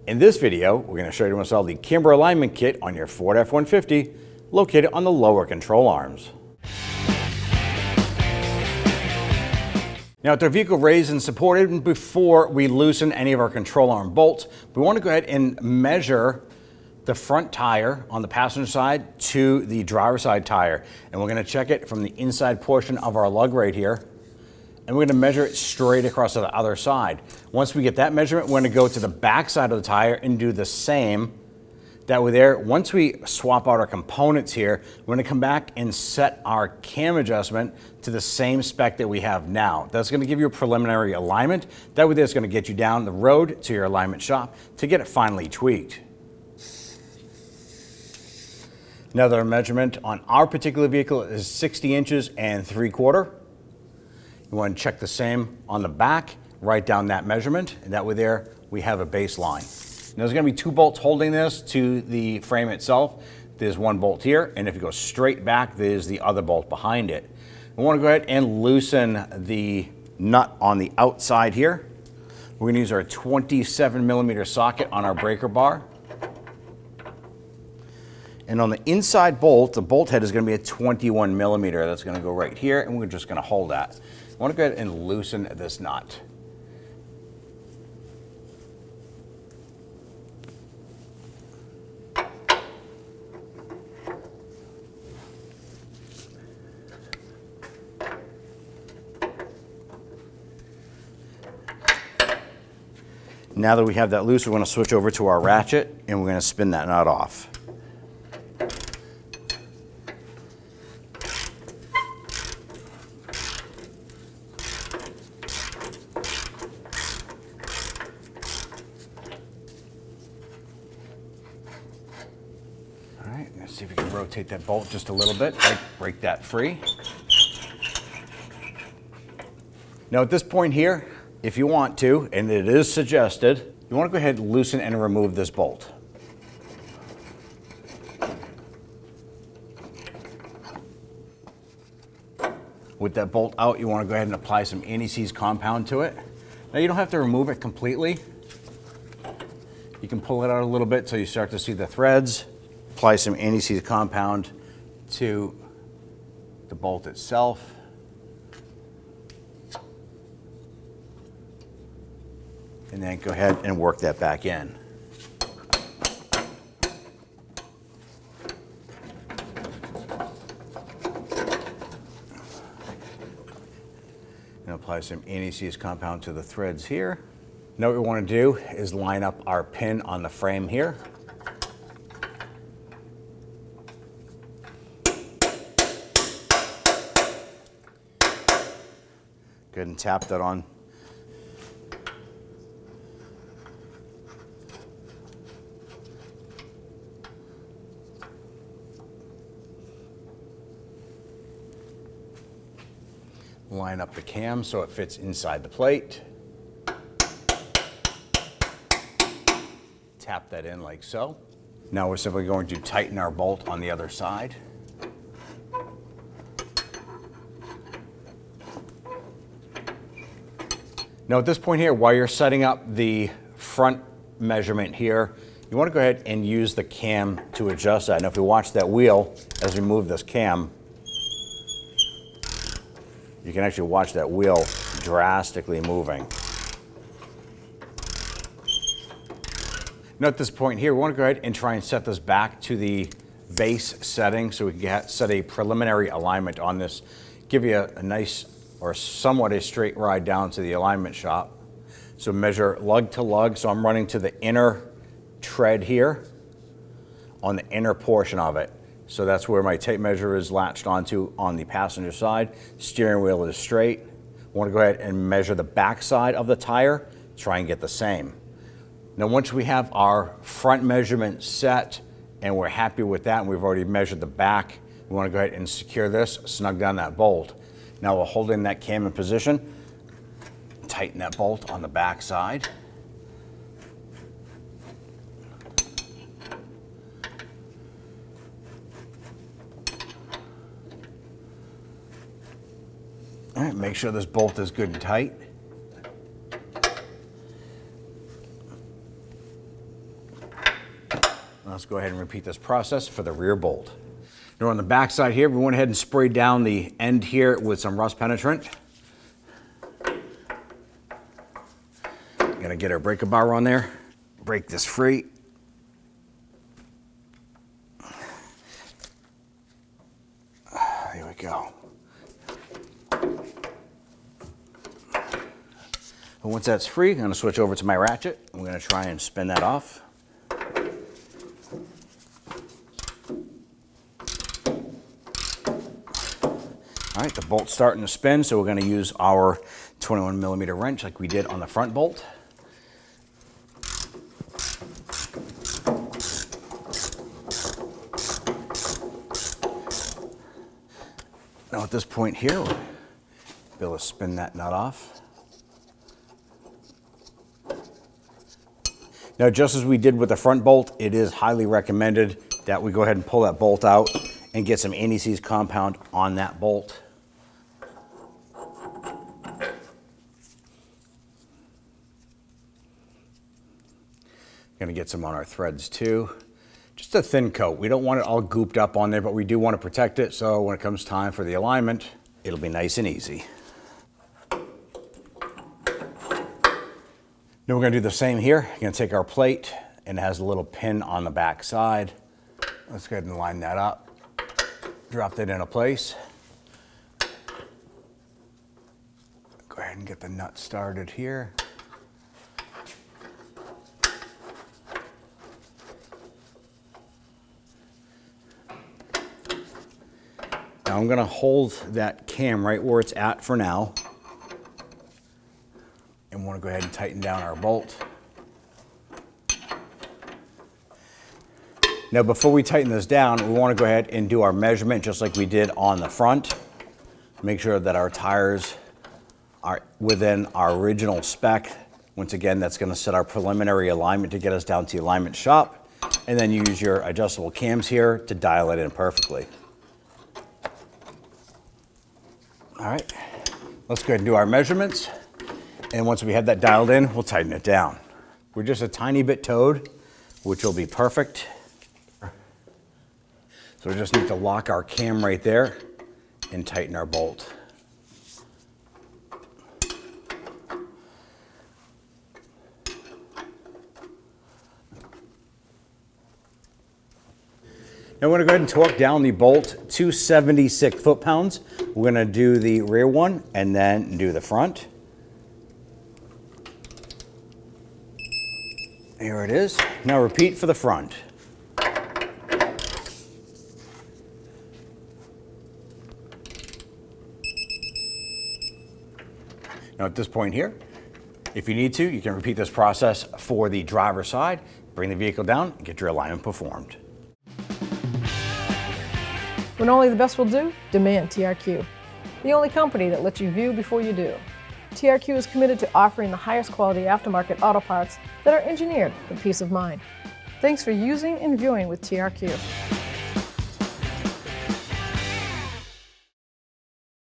In this video, we're going to show you how to install the Camber alignment kit on your Ford F-150, located on the lower control arms. Now, with the vehicle raised and supported, before we loosen any of our control arm bolts, we want to go ahead and measure the front tire on the passenger side to the driver's side tire. And we're going to check it from the inside portion of our lug right here. And we're going to measure it straight across to the other side. Once we get that measurement, we're going to go to the back side of the tire and do the same. That way there, once we swap out our components here, we're going to come back and set our cam adjustment to the same spec that we have now. That's going to give you a preliminary alignment. That way that's going to get you down the road to your alignment shop to get it finally tweaked. Another measurement on our particular vehicle is 60 inches and 3/4. You want to check the same on the back, write down that measurement, and that way there we have a baseline. Now, there's going to be 2 bolts holding this to the frame itself. There's 1 bolt here, and if you go straight back, there's the other bolt behind it. We want to go ahead and loosen the nut on the outside here. We're going to use our 27mm socket on our breaker bar. And on the inside bolt, the bolt head is going to be a 21mm. That's going to go right here, and we're just going to hold that. I want to go ahead and loosen this nut. Now that we have that loose, we're going to switch over to our ratchet and we're going to spin that nut off. All right, let's see if we can rotate that bolt just a little bit, break that free. Now at this point here, if you want to, and it is suggested, you want to go ahead and loosen and remove this bolt. With that bolt out, you want to go ahead and apply some anti-seize compound to it. Now you don't have to remove it completely. You can pull it out a little bit so you start to see the threads. Apply some anti-seize compound to the bolt itself. And then go ahead and work that back in. And apply some anti-seize compound to the threads here. Now what we want to do is line up our pin on the frame here. Go ahead and tap that on. Line up the cam so it fits inside the plate. Tap that in like so. Now we're simply going to tighten our bolt on the other side. Now at this point here, while you're setting up the front measurement here, you want to go ahead and use the cam to adjust that. Now if you watch that wheel as we move this cam, you can actually watch that wheel drastically moving. Now at this point here, we want to go ahead and try and set this back to the base setting so we can set a preliminary alignment on this. Give you a nice or somewhat a straight ride down to the alignment shop. So measure lug to lug. So I'm running to the inner tread here on the inner portion of it. So that's where my tape measure is latched onto on the passenger side. Steering wheel is straight. I want to go ahead and measure the back side of the tire, try and get the same. Now once we have our front measurement set and we're happy with that and we've already measured the back, we want to go ahead and secure this, snug down that bolt. Now we'll hold in that cam in position, tighten that bolt on the back side. All right, make sure this bolt is good and tight. Let's go ahead and repeat this process for the rear bolt. Now on the back side here, we went ahead and sprayed down the end here with some rust penetrant. Gonna get our breaker bar on there, break this free. There we go. And once that's free, I'm gonna switch over to my ratchet. I'm gonna try and spin that off. All right, the bolt's starting to spin, so we're gonna use our 21mm wrench like we did on the front bolt. Now at this point here, we'll be able to spin that nut off. Now, just as we did with the front bolt, it is highly recommended that we go ahead and pull that bolt out and get some anti-seize compound on that bolt. Gonna get some on our threads too. Just a thin coat. We don't want it all gooped up on there, but we do want to protect it, so when it comes time for the alignment, it'll be nice and easy. Now we're gonna do the same here. We're gonna take our plate, and it has a little pin on the back side. Let's go ahead and line that up. Drop that into place. Go ahead and get the nut started here. Now I'm gonna hold that cam right where it's at for now. And wanna go ahead and tighten down our bolt. Now before we tighten this down, we wanna go ahead and do our measurement just like we did on the front. Make sure that our tires are within our original spec. Once again, that's gonna set our preliminary alignment to get us down to the alignment shop. And then use your adjustable cams here to dial it in perfectly. All right, let's go ahead and do our measurements. And once we have that dialed in, we'll tighten it down. We're just a tiny bit towed, which will be perfect. So we just need to lock our cam right there and tighten our bolt. Now we're gonna go ahead and torque down the bolt to 76 foot-pounds. We're gonna do the rear one and then do the front. Here it is. Now repeat for the front. Now at this point here, if you need to, you can repeat this process for the driver's side, bring the vehicle down, and get your alignment performed. When only the best will do, demand TRQ. The only company that lets you view before you do. TRQ is committed to offering the highest quality aftermarket auto parts that are engineered for peace of mind. Thanks for using and viewing with TRQ.